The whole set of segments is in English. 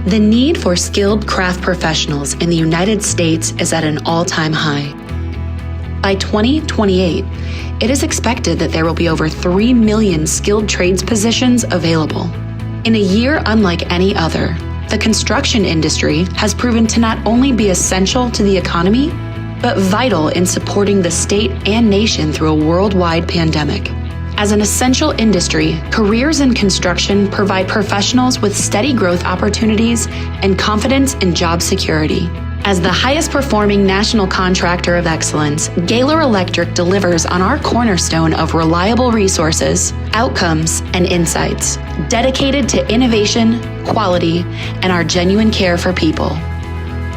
The need for skilled craft professionals in the United States is at an all-time high. By 2028, it is expected that there will be over 3 million skilled trades positions available. In a year unlike any other, the construction industry has proven to not only be essential to the economy, but vital in supporting the state and nation through a worldwide pandemic. As an essential industry, careers in construction provide professionals with steady growth opportunities and confidence in job security. As the highest performing national contractor of excellence, Gaylor Electric delivers on our cornerstone of reliable resources, outcomes, and insights, dedicated to innovation, quality, and our genuine care for people.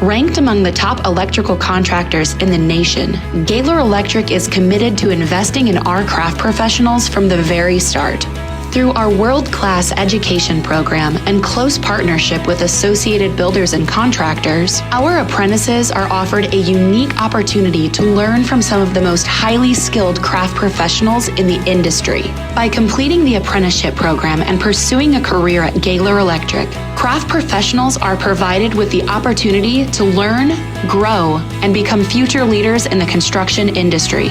Ranked among the top electrical contractors in the nation, Gaylor Electric is committed to investing in our craft professionals from the very start. Through our world-class education program and close partnership with Associated Builders and Contractors, our apprentices are offered a unique opportunity to learn from some of the most highly skilled craft professionals in the industry. By completing the apprenticeship program and pursuing a career at Gaylor Electric, craft professionals are provided with the opportunity to learn, grow, and become future leaders in the construction industry.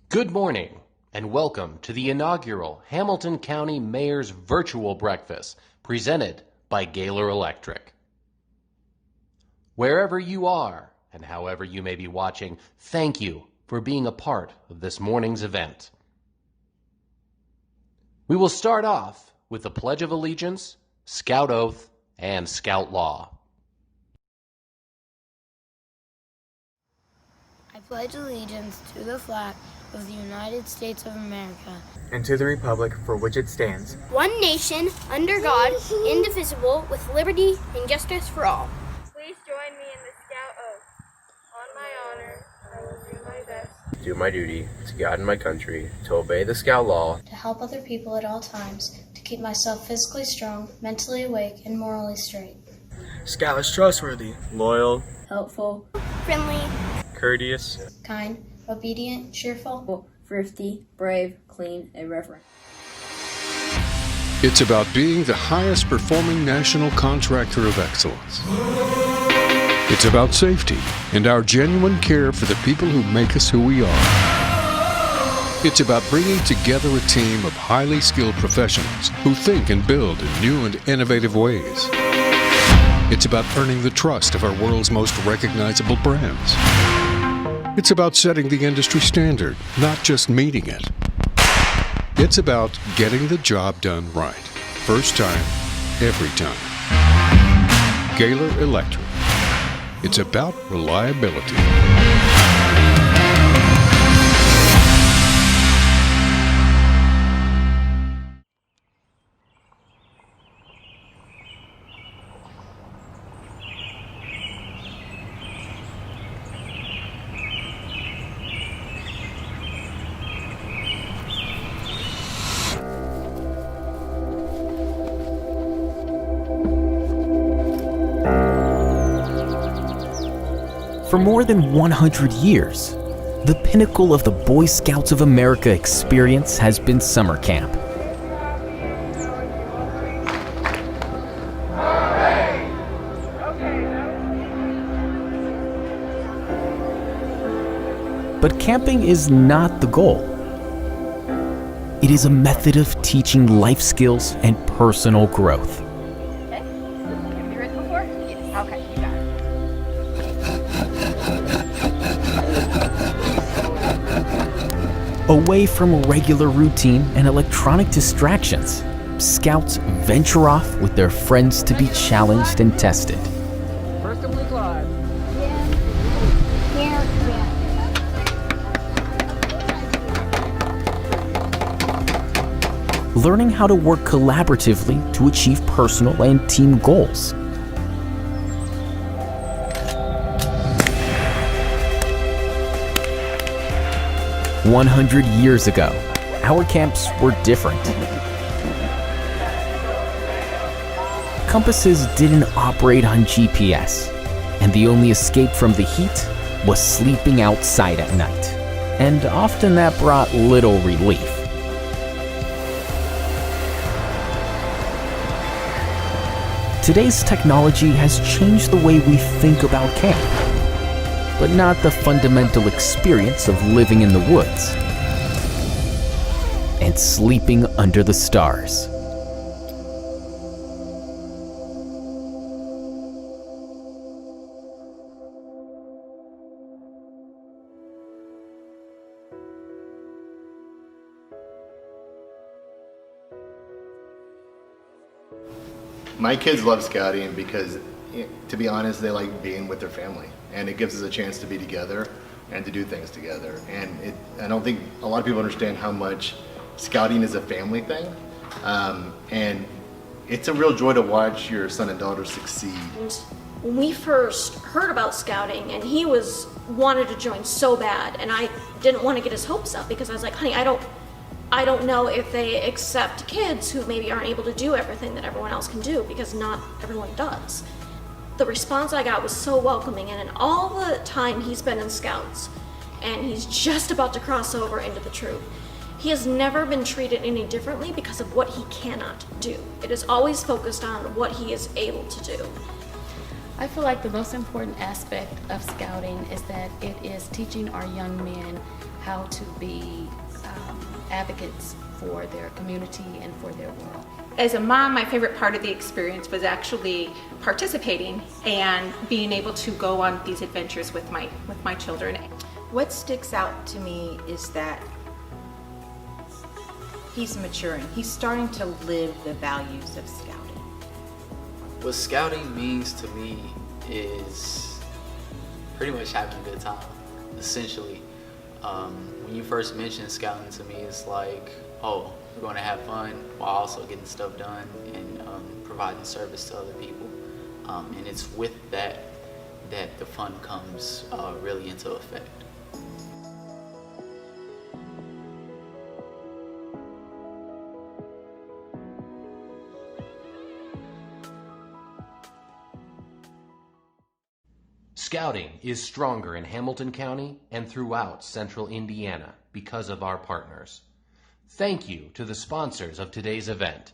Good morning, and welcome to the inaugural Hamilton County Mayor's Virtual Breakfast, presented by Gaylor Electric. Wherever you are, and however you may be watching, thank you for being a part of this morning's event. We will start off with the Pledge of Allegiance, Scout Oath, and Scout Law. I pledge allegiance to the flag of the United States of America and to the republic for which it stands, one nation, under God, indivisible, with liberty and justice for all. Please join me in the Scout Oath. On my honor, I will do my best to do my duty to God and my country, to obey the Scout Law, to help other people at all times, to keep myself physically strong, mentally awake, and morally straight. Scout is trustworthy, loyal, helpful, friendly, courteous, kind, obedient, cheerful, thrifty, brave, clean, and reverent. It's about being the highest performing national contractor of excellence. It's about safety and our genuine care for the people who make us who we are. It's about bringing together a team of highly skilled professionals who think and build in new and innovative ways. It's about earning the trust of our world's most recognizable brands. It's about setting the industry standard, not just meeting it. It's about getting the job done right, first time, every time. Gaylor Electric. It's about reliability. For more than 100 years, the pinnacle of the Boy Scouts of America experience has been summer camp. But camping is not the goal. It is a method of teaching life skills and personal growth. Okay. Have you ridden before? Yes. Okay, you got it. Away from regular routine and electronic distractions, Scouts venture off with their friends to be challenged and tested. First the blue cloud. Learning how to work collaboratively to achieve personal and team goals. "100 years ago, our camps were different. Compasses didn't operate on GPS, and the only escape from the heat was sleeping outside at night, and often that brought little relief. Today's technology has changed the way we think about camp, but not the fundamental experience of living in the woods and sleeping under the stars. My kids love scouting because, to be honest, they like being with their family, and it gives us a chance to be together and to do things together. And I don't think a lot of people understand how much scouting is a family thing, and it's a real joy to watch your son and daughter succeed. And when we first heard about scouting, and he wanted to join so bad, and I didn't want to get his hopes up because I was like, honey, I don't know if they accept kids who maybe aren't able to do everything that everyone else can do, because not everyone does. The response I got was so welcoming, and in all the time he's been in Scouts, and he's just about to cross over into the troop, he has never been treated any differently because of what he cannot do. It is always focused on what he is able to do. I feel like the most important aspect of scouting is that it is teaching our young men how to be advocates for their community and for their world. As a mom, my favorite part of the experience was actually participating and being able to go on these adventures with my children. What sticks out to me is that he's maturing. He's starting to live the values of scouting. What scouting means to me is pretty much having a good time, essentially. When you first mentioned scouting to me, it's like, oh, we're going to have fun while also getting stuff done and providing service to other people. And it's with that the fun comes really into effect. Scouting is stronger in Hamilton County and throughout central Indiana because of our partners. Thank you to the sponsors of today's event.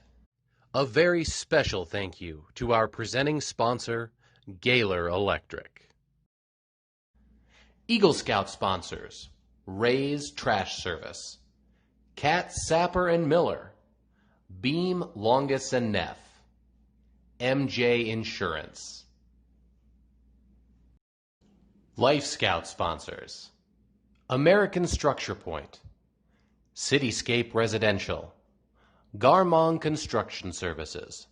A very special thank you to our presenting sponsor, Gaylor Electric. Eagle Scout sponsors, Ray's Trash Service, Cat Sapper and Miller, Beam Longus and Neff, MJ Insurance. Life Scout sponsors, American Structure Point, Cityscape Residential, Garmong Construction Services,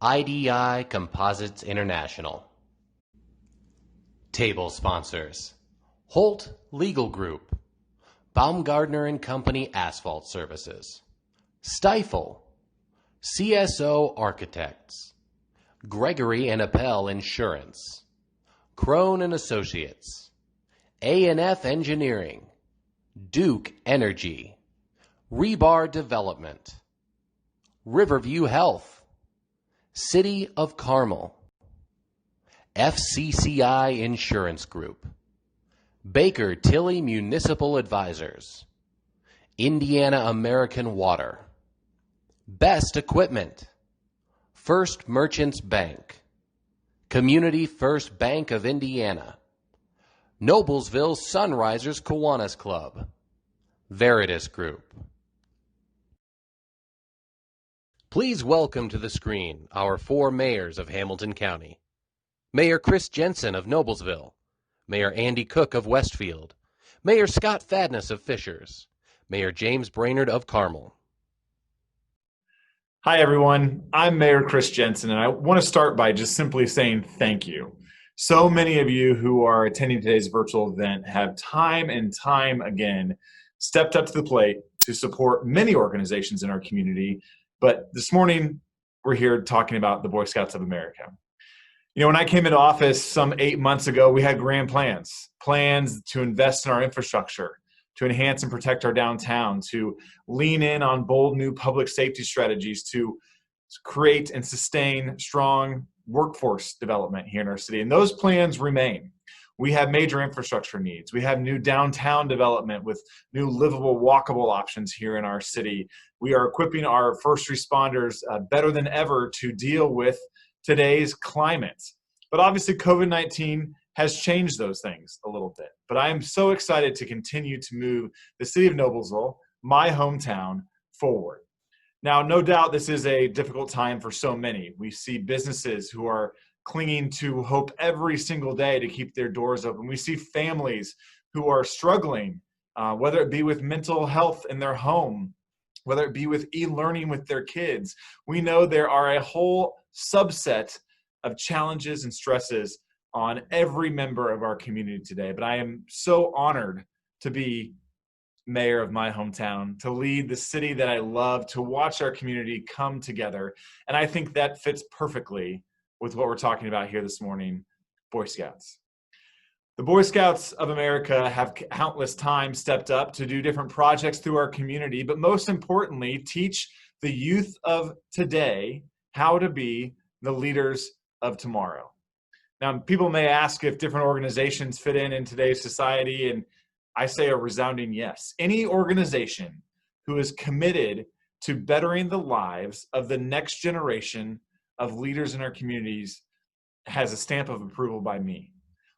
IDI Composites International. Table sponsors: Holt Legal Group, Baumgardner and Company Asphalt Services, Stifel, CSO Architects, Gregory and Appel Insurance, Crone and Associates, A&F Engineering, Duke Energy, Rebar Development, Riverview Health, City of Carmel, FCCI Insurance Group, Baker Tilly Municipal Advisors, Indiana American Water, Best Equipment, First Merchants Bank, Community First Bank of Indiana, Noblesville Sunrisers Kiwanis Club, Veritas Group. Please welcome to the screen our 4 mayors of Hamilton County. Mayor Chris Jensen of Noblesville, Mayor Andy Cook of Westfield, Mayor Scott Fadness of Fishers, Mayor James Brainerd of Carmel. Hi, everyone. I'm Mayor Chris Jensen, and I want to start by just simply saying thank you. So many of you who are attending today's virtual event have time and time again stepped up to the plate to support many organizations in our community. But this morning, we're here talking about the Boy Scouts of America. You know, when I came into office some 8 months ago, we had grand plans to invest in our infrastructure, to enhance and protect our downtown, to lean in on bold new public safety strategies, to create and sustain strong workforce development here in our city. And those plans remain. We have major infrastructure needs. We have new downtown development with new livable, walkable options here in our city. We are equipping our first responders better than ever to deal with today's climate. But obviously COVID-19 has changed those things a little bit. But I am so excited to continue to move the city of Noblesville, my hometown, forward. Now, no doubt this is a difficult time for so many. We see businesses who are clinging to hope every single day to keep their doors open. We see families who are struggling, whether it be with mental health in their home, whether it be with e-learning with their kids. We know there are a whole subset of challenges and stresses on every member of our community today. But I am so honored to be mayor of my hometown, to lead the city that I love, to watch our community come together. And I think that fits perfectly with what we're talking about here this morning, Boy Scouts. The Boy Scouts of America have countless times stepped up to do different projects through our community, but most importantly, teach the youth of today how to be the leaders of tomorrow. Now, people may ask if different organizations fit in today's society, and I say a resounding yes. Any organization who is committed to bettering the lives of the next generation of leaders in our communities has a stamp of approval by me.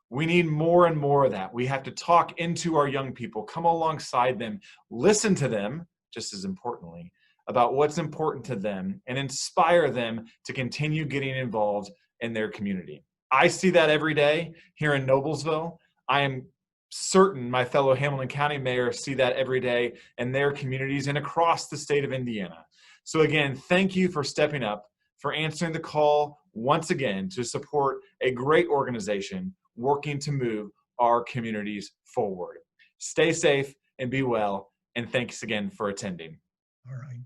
We need more and more of that. We have to talk into our young people, come alongside them, listen to them, just as importantly, about what's important to them, and inspire them to continue getting involved in their community. I see that every day here in Noblesville. I am certain my fellow Hamilton County mayors see that every day in their communities and across the state of Indiana. So again, thank you for stepping up, for answering the call once again to support a great organization working to move our communities forward. Stay safe and be well, and thanks again for attending. All right.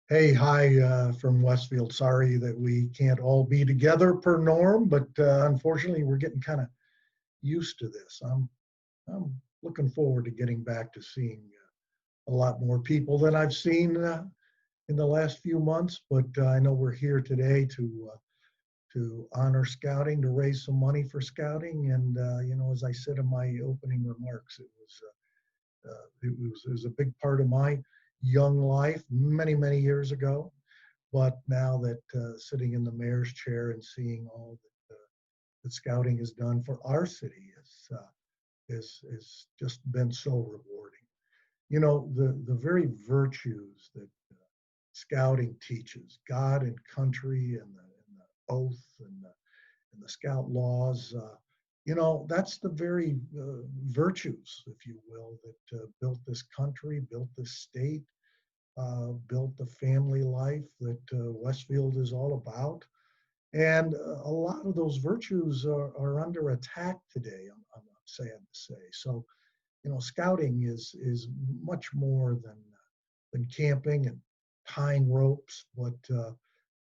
Hey, hi from Westfield. Sorry that we can't all be together per norm, but unfortunately we're getting kind of used to this. I'm looking forward to getting back to seeing a lot more people than I've seen in the last few months, but I know we're here today to honor scouting, to raise some money for scouting, and you know, as I said in my opening remarks, it was a big part of my young life many years ago. But now that sitting in the mayor's chair and seeing all that scouting has done for our city is just been so rewarding. You know, the very virtues that scouting teaches, God and country and the oath and the scout laws, you know, that's the very virtues, if you will, that built this country, built this state, built the family life that Westfield is all about. And a lot of those virtues are under attack today, I'm sad to say. So, scouting is much more than camping and tying ropes. But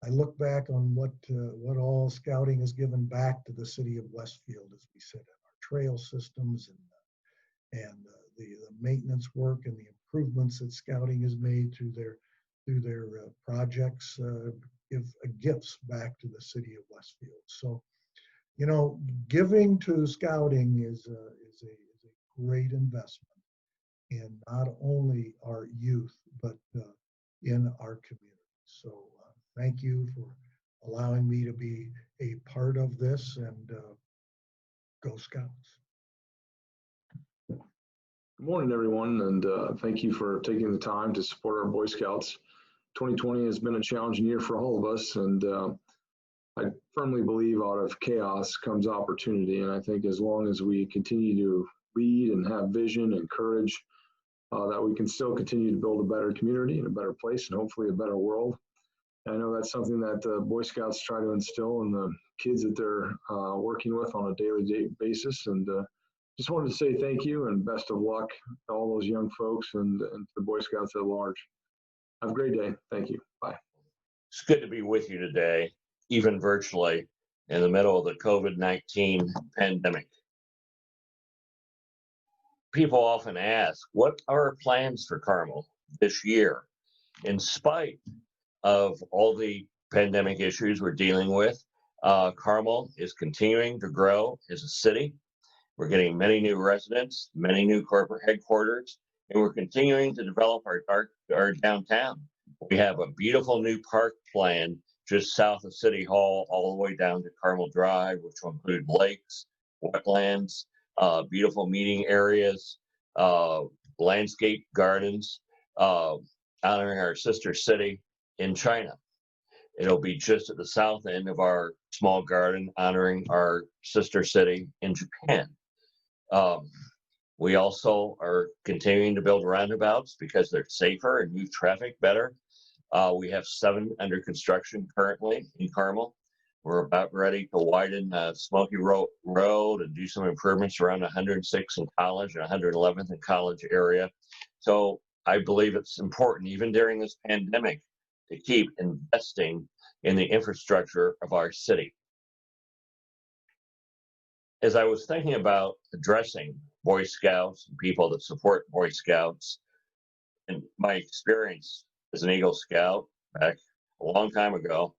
I look back on what all scouting has given back to the city of Westfield, as we said, in our trail systems and the maintenance work and the improvements that scouting has made through their projects give gifts back to the city of Westfield. So, giving to scouting is a great investment in not only our youth, but in our community. So thank you for allowing me to be a part of this, and go Scouts. Good morning, everyone, and thank you for taking the time to support our Boy Scouts. 2020 has been a challenging year for all of us, and I firmly believe out of chaos comes opportunity, and I think as long as we continue to lead and have vision and courage, that we can still continue to build a better community and a better place and hopefully a better world. And I know that's something that the Boy Scouts try to instill in the kids that they're working with on a daily basis. And just wanted to say thank you and best of luck to all those young folks and to the Boy Scouts at large. Have a great day. Thank you. Bye. It's good to be with you today, even virtually, in the middle of the COVID-19 pandemic. People often ask, what are our plans for Carmel this year? In spite of all the pandemic issues we're dealing with, Carmel is continuing to grow as a city. We're getting many new residents, many new corporate headquarters, and we're continuing to develop our downtown. We have a beautiful new park plan just south of City Hall, all the way down to Carmel Drive, which will include lakes, wetlands, beautiful meeting areas, landscape gardens, honoring our sister city in China. It'll be just at the south end of our small garden, honoring our sister city in Japan. We also are continuing to build roundabouts because they're safer and move traffic better. We have 7 under construction currently in Carmel. We're about ready to widen Smoky Road and do some improvements around 106th and College and 111th and College area. So I believe it's important, even during this pandemic, to keep investing in the infrastructure of our city. As I was thinking about addressing Boy Scouts and people that support Boy Scouts, and my experience as an Eagle Scout back a long time ago,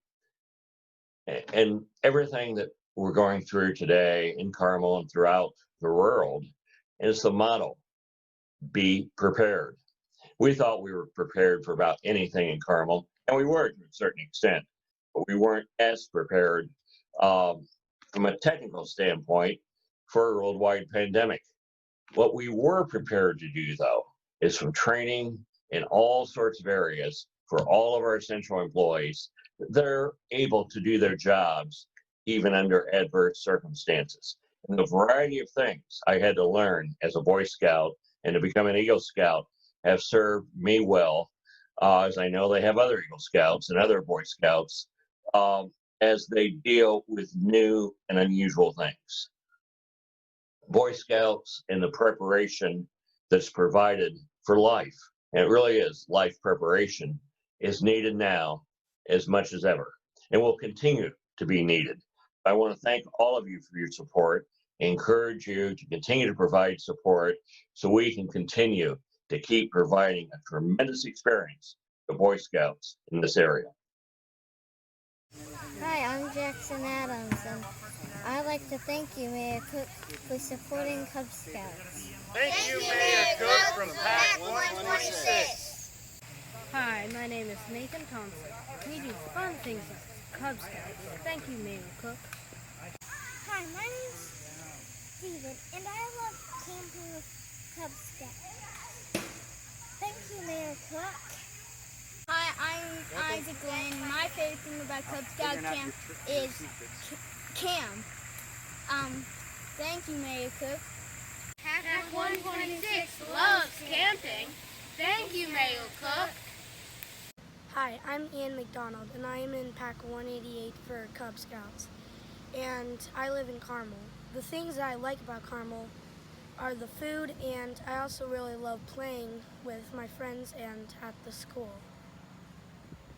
and everything that we're going through today in Carmel and throughout the world, is the motto, be prepared. We thought we were prepared for about anything in Carmel, and we were to a certain extent, but we weren't as prepared from a technical standpoint for a worldwide pandemic. What we were prepared to do, though, is from training in all sorts of areas for all of our essential employees, they're able to do their jobs even under adverse circumstances. And the variety of things I had to learn as a Boy Scout and to become an Eagle Scout have served me well, as I know they have other Eagle Scouts and other Boy Scouts, as they deal with new and unusual things. Boy Scouts and the preparation that's provided for life, and it really is life preparation, is needed now as much as ever, and will continue to be needed. I want to thank all of you for your support, encourage you to continue to provide support so we can continue to keep providing a tremendous experience to Boy Scouts in this area. Hi, I'm Jackson Adams, and I'd like to thank you, Mayor Cook, for supporting Cub Scouts. Thank you, Mayor Cook from PAC 126. Hi, my name is Nathan Thompson. We do fun things with Cub Scouts. Thank you, Mayor Cook. Hi, my name's Steven, and I love camping with Cub Scouts. Thank you, Mayor Cook. Hi, I'm Isaac Lane. My favorite thing about Cub Scout camp is camp. Thank you, Mayor Cook. PAC 126 loves camping. Thank you, Mayor Cook. Hi, Hi, I'm Ian McDonald, and I am in Pack 188 for Cub Scouts, and I live in Carmel. The things that I like about Carmel are the food, and I also really love playing with my friends and at the school.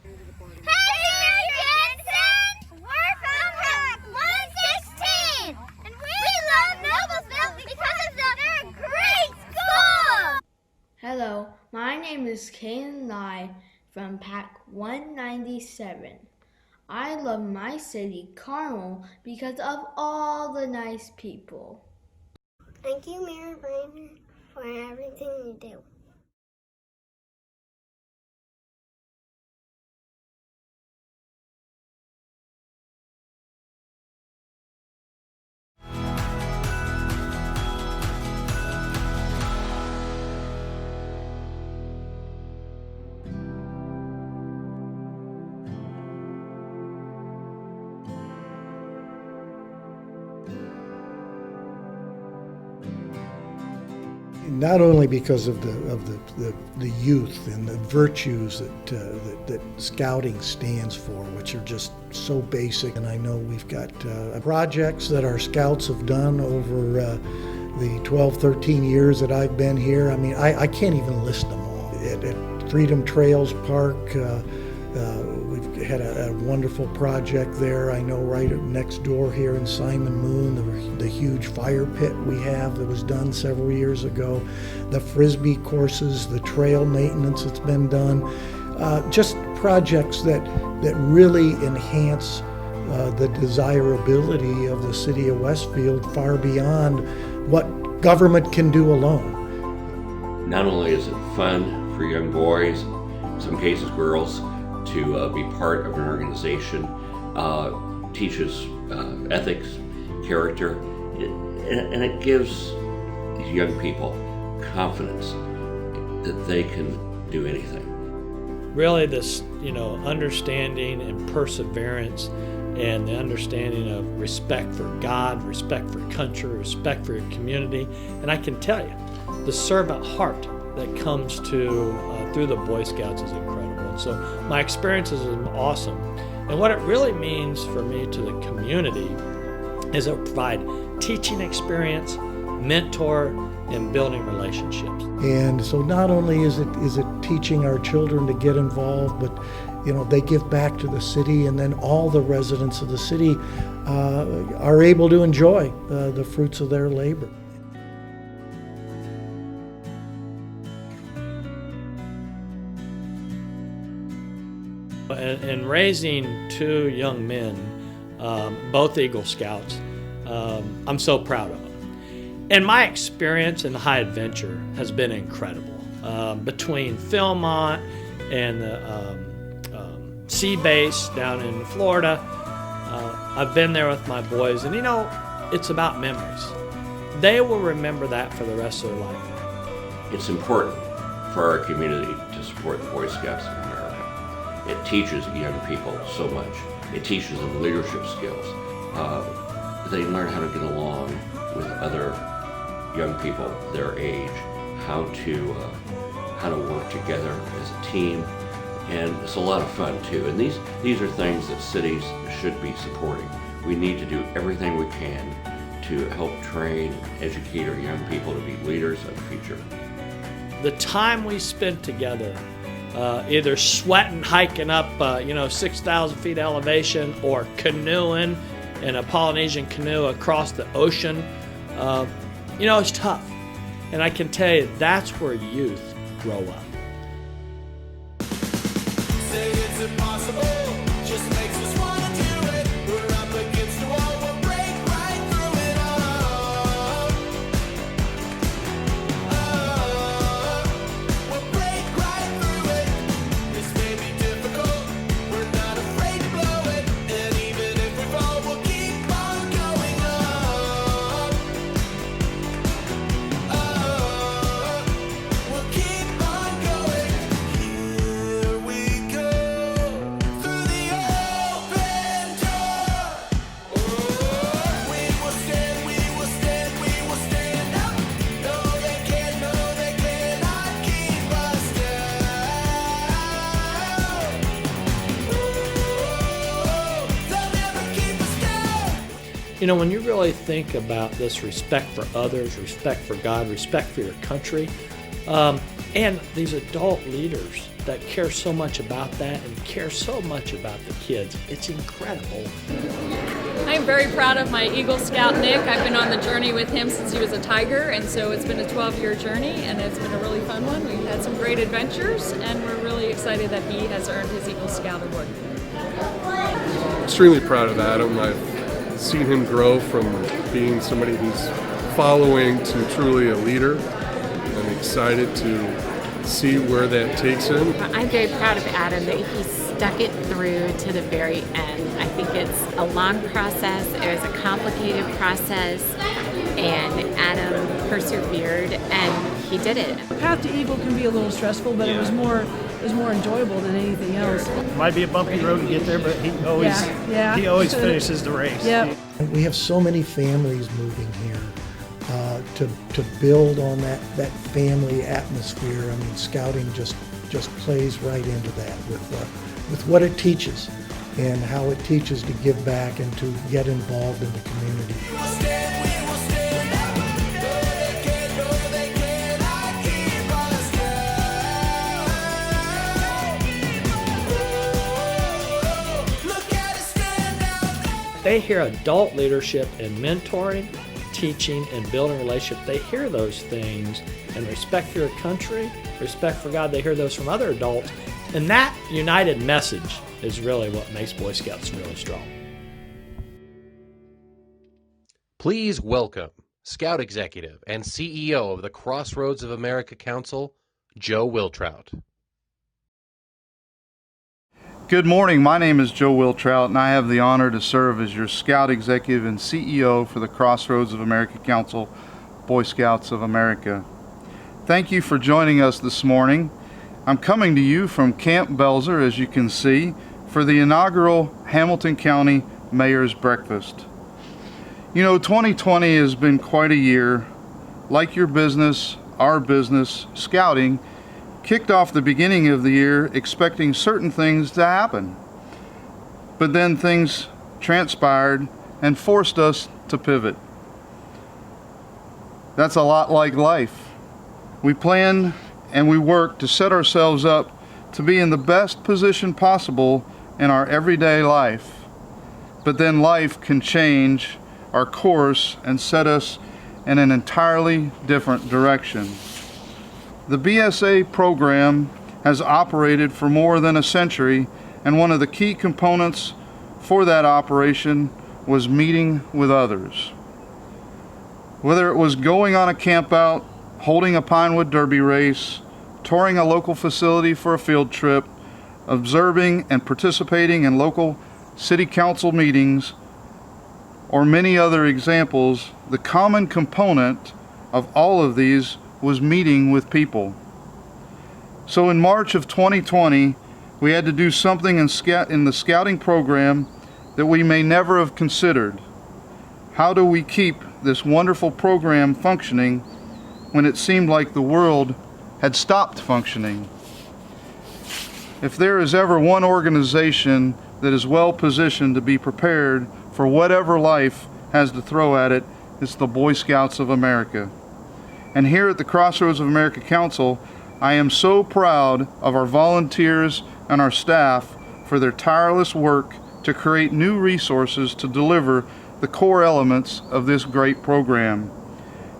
Hey, Mary Jensen! We're from Pack 116, and we love Noblesville because it's a great school! Hello, my name is Kaylin Lai from Pack 197. I love my city, Carmel, because of all the nice people. Thank you, Mayor Brainer, for everything you do. Not only because of the youth and the virtues that Scouting stands for, which are just so basic, and I know we've got projects that our Scouts have done over the 12, 13 years that I've been here. I mean, I can't even list them all. At Freedom Trails Park, we've had a wonderful project there. I know right next door here in Simon Moon, the huge fire pit we have that was done several years ago, the Frisbee courses, the trail maintenance that's been done, just projects that really enhance the desirability of the city of Westfield far beyond what government can do alone. Not only is it fun for young boys, in some cases girls, to be part of an organization, teaches ethics, character, and it gives these young people confidence that they can do anything. Really this, understanding and perseverance and the understanding of respect for God, respect for country, respect for your community. And I can tell you, the servant heart that comes through the Boy Scouts is incredible. And so my experiences are awesome. And what it really means for me to the community is to provide teaching experience, mentor, and building relationships. And so not only is it teaching our children to get involved, but they give back to the city, and then all the residents of the city are able to enjoy the fruits of their labor. In raising two young men, both Eagle Scouts, I'm so proud of them. And my experience in high adventure has been incredible. Between Philmont and the sea base down in Florida, I've been there with my boys, and it's about memories. They will remember that for the rest of their life. It's important for our community to support the Boy Scouts of America. It teaches young people so much. It teaches them leadership skills. They learn how to get along with other young people their age, how to work together as a team, and it's a lot of fun too. And these are things that cities should be supporting. We need to do everything we can to help train and educate our young people to be leaders of the future. The time we spent together, either sweating, hiking up 6,000 feet elevation, or canoeing in a Polynesian canoe across the ocean, it's tough. And I can tell you, that's where youth grow up. Say it's impossible, just makes us want to do it. We're up against the wall, we'll break right through it all. We'll break right through it. This may be difficult, we're not afraid to blow it. And even if we fall, we'll keep on going up. We'll keep on going. Here we go through the You know, when you really think about this respect for others, respect for God, respect for your country, and these adult leaders that care so much about that and care so much about the kids, it's incredible. I'm very proud of my Eagle Scout Nick. I've been on the journey with him since he was a tiger, and so it's been a 12-year journey, and it's been a really fun one. We've had some great adventures, and we're really excited that he has earned his Eagle Scout Award. Extremely proud of Adam. I've seen him grow from being somebody who's following to truly a leader. I'm excited to see where that takes him. I'm very proud of Adam that he stuck it through to the very end. I think it's a long process, it was a complicated process, and Adam persevered and he did it. The path to Eagle can be a little stressful, but it was more enjoyable than anything else. Might be a bumpy road to get there, but he always finishes the race. Yep. We have so many families moving here. To build on that family atmosphere. I mean, scouting just plays right into that with what it teaches and how it teaches to give back and to get involved in the community. They hear adult leadership and mentoring, teaching and building relationships. They hear those things, and respect for your country, respect for God, they hear those from other adults. And that united message is really what makes Boy Scouts really strong. Please welcome Scout Executive and CEO of the Crossroads of America Council, Joe Wiltrout. Good morning, my name is Joe Wiltrout, and I have the honor to serve as your Scout Executive and CEO for the Crossroads of America Council, Boy Scouts of America. Thank you for joining us this morning. I'm coming to you from Camp Belzer, as you can see, for the inaugural Hamilton County Mayor's Breakfast. You know, 2020 has been quite a year. Like your business, our business, scouting, kicked off the beginning of the year expecting certain things to happen. But then things transpired and forced us to pivot. That's a lot like life. We plan and we work to set ourselves up to be in the best position possible in our everyday life. But then life can change our course and set us in an entirely different direction. The BSA program has operated for more than a century, and one of the key components for that operation was meeting with others. Whether it was going on a campout, holding a Pinewood Derby race, touring a local facility for a field trip, observing and participating in local city council meetings, or many other examples, the common component of all of these was meeting with people. So in March of 2020, we had to do something in the scouting program that we may never have considered. How do we keep this wonderful program functioning when it seemed like the world had stopped functioning? If there is ever one organization that is well positioned to be prepared for whatever life has to throw at it, it's the Boy Scouts of America. And here at the Crossroads of America Council, I am so proud of our volunteers and our staff for their tireless work to create new resources to deliver the core elements of this great program.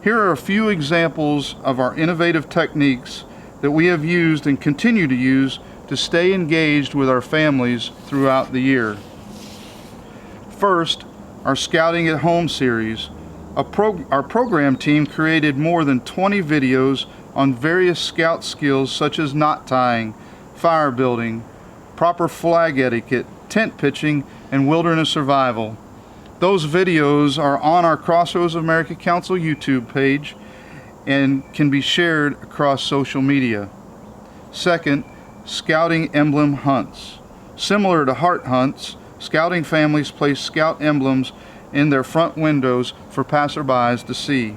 Here are a few examples of our innovative techniques that we have used and continue to use to stay engaged with our families throughout the year. First, our Scouting at Home series. Our program team created more than 20 videos on various scout skills such as knot tying, fire building, proper flag etiquette, tent pitching, and wilderness survival. Those videos are on our Crossroads of America Council YouTube page and can be shared across social media. Second, scouting emblem hunts. Similar to heart hunts, scouting families place scout emblems in their front windows for passerbys to see.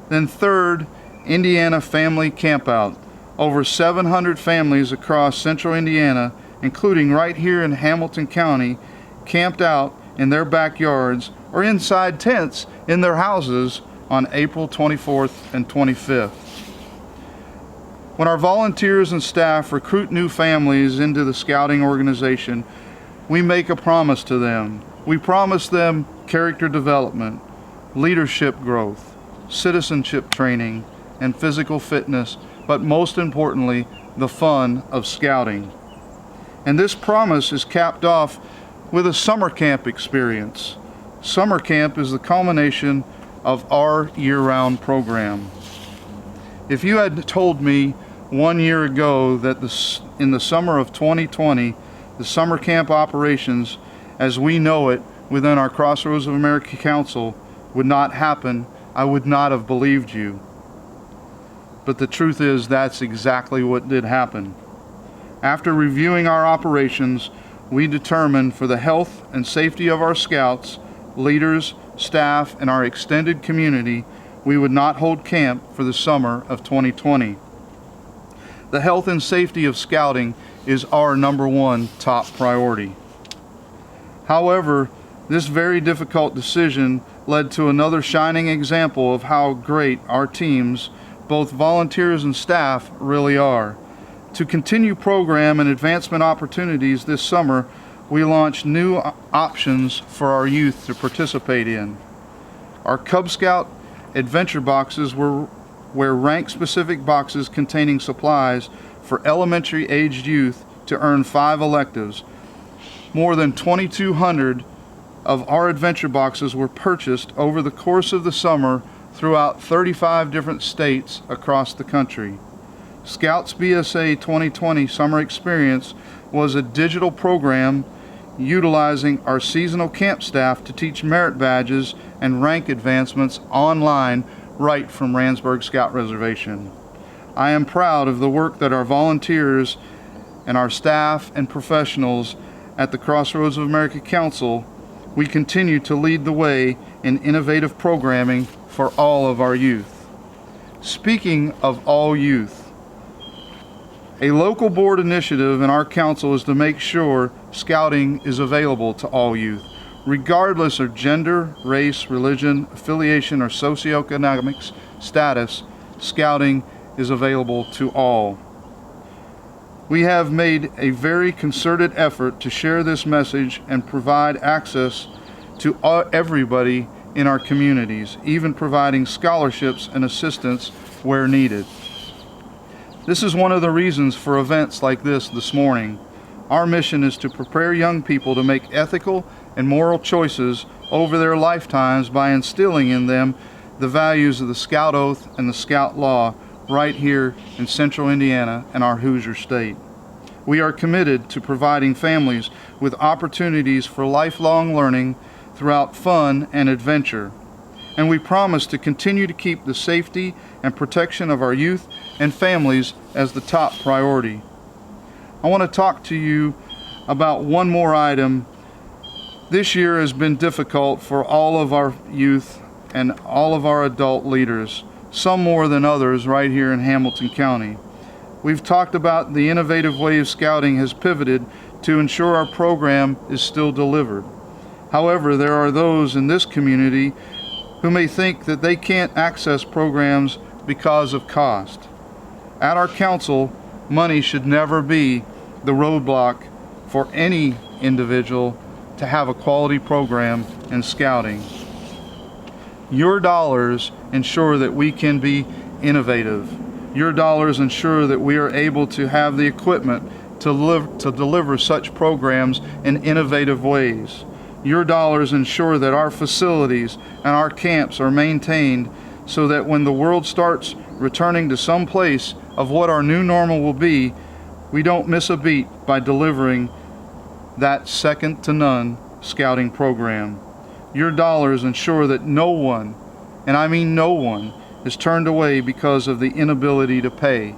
Then third, Indiana Family Campout. Over 700 families across central Indiana, including right here in Hamilton County, camped out in their backyards or inside tents in their houses on April 24th and 25th. When our volunteers and staff recruit new families into the scouting organization, we make a promise to them. We promise them character development, leadership growth, citizenship training, and physical fitness, but most importantly, the fun of scouting. And this promise is capped off with a summer camp experience. Summer camp is the culmination of our year-round program. If you had told me 1 year ago that in the summer of 2020, the summer camp operations as we know it within our Crossroads of America Council would not happen, I would not have believed you. But the truth is, that's exactly what did happen. After reviewing our operations, we determined for the health and safety of our scouts, leaders, staff, and our extended community, we would not hold camp for the summer of 2020. The health and safety of scouting is our #1 top priority. However, this very difficult decision led to another shining example of how great our teams, both volunteers and staff, really are. To continue program and advancement opportunities this summer, we launched new options for our youth to participate in. Our Cub Scout adventure boxes were rank-specific boxes containing supplies for elementary-aged youth to earn 5 electives. More than 2,200 of our adventure boxes were purchased over the course of the summer throughout 35 different states across the country. Scouts BSA 2020 Summer Experience was a digital program utilizing our seasonal camp staff to teach merit badges and rank advancements online right from Randsburg Scout Reservation. I am proud of the work that our volunteers and our staff and professionals at the Crossroads of America Council. We continue to lead the way in innovative programming for all of our youth. Speaking of all youth, a local board initiative in our council is to make sure scouting is available to all youth, regardless of gender, race, religion, affiliation, or socioeconomic status. Scouting is available to all. We have made a very concerted effort to share this message and provide access to everybody in our communities, even providing scholarships and assistance where needed. This is one of the reasons for events like this morning. Our mission is to prepare young people to make ethical and moral choices over their lifetimes by instilling in them the values of the Scout Oath and the Scout Law right here in Central Indiana and our Hoosier State. We are committed to providing families with opportunities for lifelong learning throughout fun and adventure. And we promise to continue to keep the safety and protection of our youth and families as the top priority. I want to talk to you about one more item. This year has been difficult for all of our youth and all of our adult leaders, some more than others right here in Hamilton County. We've talked about the innovative way of scouting has pivoted to ensure our program is still delivered. However, there are those in this community who may think that they can't access programs because of cost. At our council, money should never be the roadblock for any individual to have a quality program in scouting. Your dollars ensure that we can be innovative. Your dollars ensure that we are able to have the equipment to deliver such programs in innovative ways. Your dollars ensure that our facilities and our camps are maintained so that when the world starts returning to some place of what our new normal will be, we don't miss a beat by delivering that second-to-none scouting program. Your dollars ensure that no one, and I mean no one, is turned away because of the inability to pay.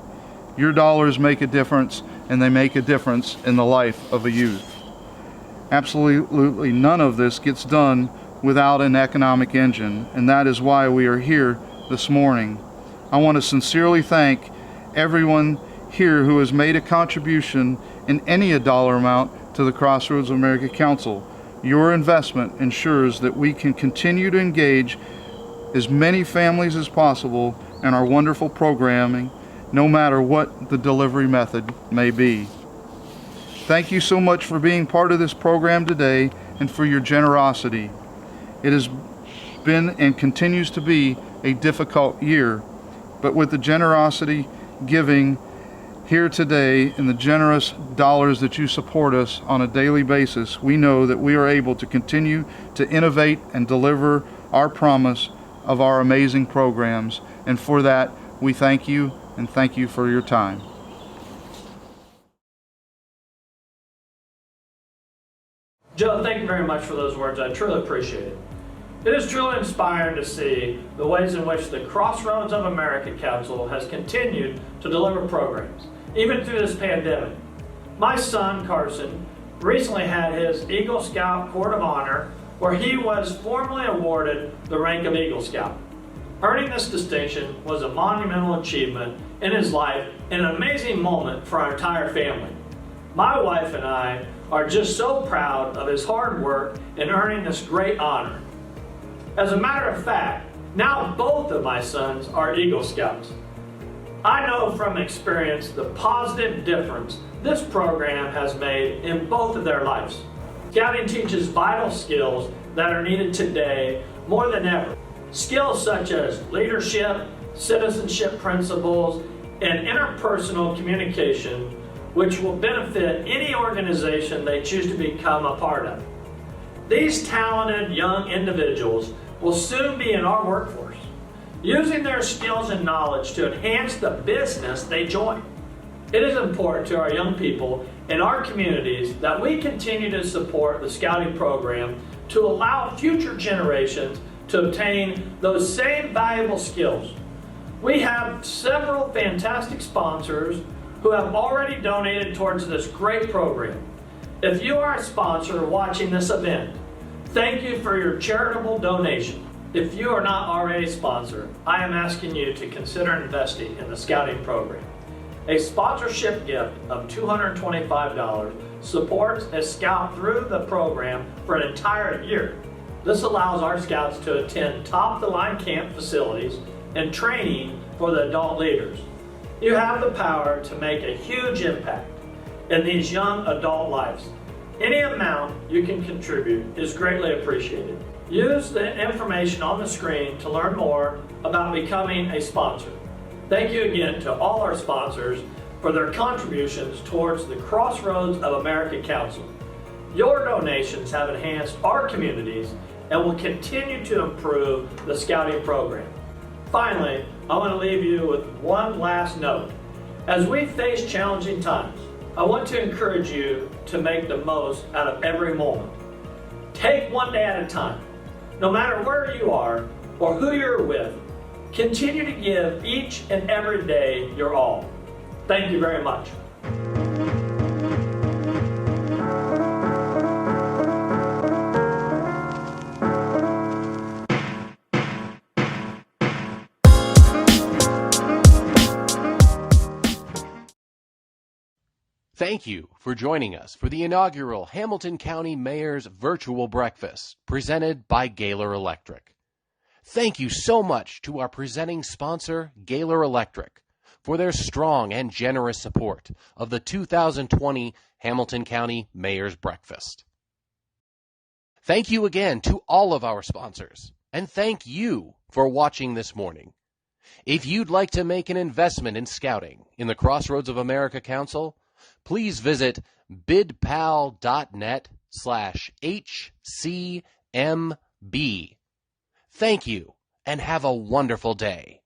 Your dollars make a difference, and they make a difference in the life of a youth. Absolutely none of this gets done without an economic engine, and that is why we are here this morning. I want to sincerely thank everyone here who has made a contribution in any dollar amount to the Crossroads of America Council. Your investment ensures that we can continue to engage as many families as possible in our wonderful programming, no matter what the delivery method may be. Thank you so much for being part of this program today and for your generosity. It has been and continues to be a difficult year, but with the generosity giving here today and the generous dollars that you support us on a daily basis, we know that we are able to continue to innovate and deliver our promise of our amazing programs. And for that, we thank you and thank you for your time. Joe, thank you very much for those words. I truly appreciate it. It is truly inspiring to see the ways in which the Crossroads of America Council has continued to deliver programs, even through this pandemic. My son, Carson, recently had his Eagle Scout Court of Honor, where he was formally awarded the rank of Eagle Scout. Earning this distinction was a monumental achievement in his life and an amazing moment for our entire family. My wife and I are just so proud of his hard work in earning this great honor. As a matter of fact, now both of my sons are Eagle Scouts. I know from experience the positive difference this program has made in both of their lives. Scouting teaches vital skills that are needed today more than ever. Skills such as leadership, citizenship principles, and interpersonal communication, which will benefit any organization they choose to become a part of. These talented young individuals will soon be in our workforce, using their skills and knowledge to enhance the business they join. It is important to our young people in our communities that we continue to support the Scouting program to allow future generations to obtain those same valuable skills. We have several fantastic sponsors who have already donated towards this great program. If you are a sponsor watching this event, thank you for your charitable donation. If you are not already a sponsor, I am asking you to consider investing in the Scouting program. A sponsorship gift of $225 supports a Scout through the program for an entire year. This allows our Scouts to attend top-of-the-line camp facilities and training for the adult leaders. You have the power to make a huge impact in these young adult lives. Any amount you can contribute is greatly appreciated. Use the information on the screen to learn more about becoming a sponsor. Thank you again to all our sponsors for their contributions towards the Crossroads of America Council. Your donations have enhanced our communities and will continue to improve the Scouting program. Finally, I want to leave you with one last note. As we face challenging times, I want to encourage you to make the most out of every moment. Take one day at a time. No matter where you are or who you're with, continue to give each and every day your all. Thank you very much. Thank you for joining us for the inaugural Hamilton County Mayor's Virtual Breakfast, presented by Gaylor Electric. Thank you so much to our presenting sponsor, Gaylor Electric, for their strong and generous support of the 2020 Hamilton County Mayor's Breakfast. Thank you again to all of our sponsors, and thank you for watching this morning. If you'd like to make an investment in Scouting in the Crossroads of America Council, please visit bidpal.net/HCMB. Thank you, and have a wonderful day.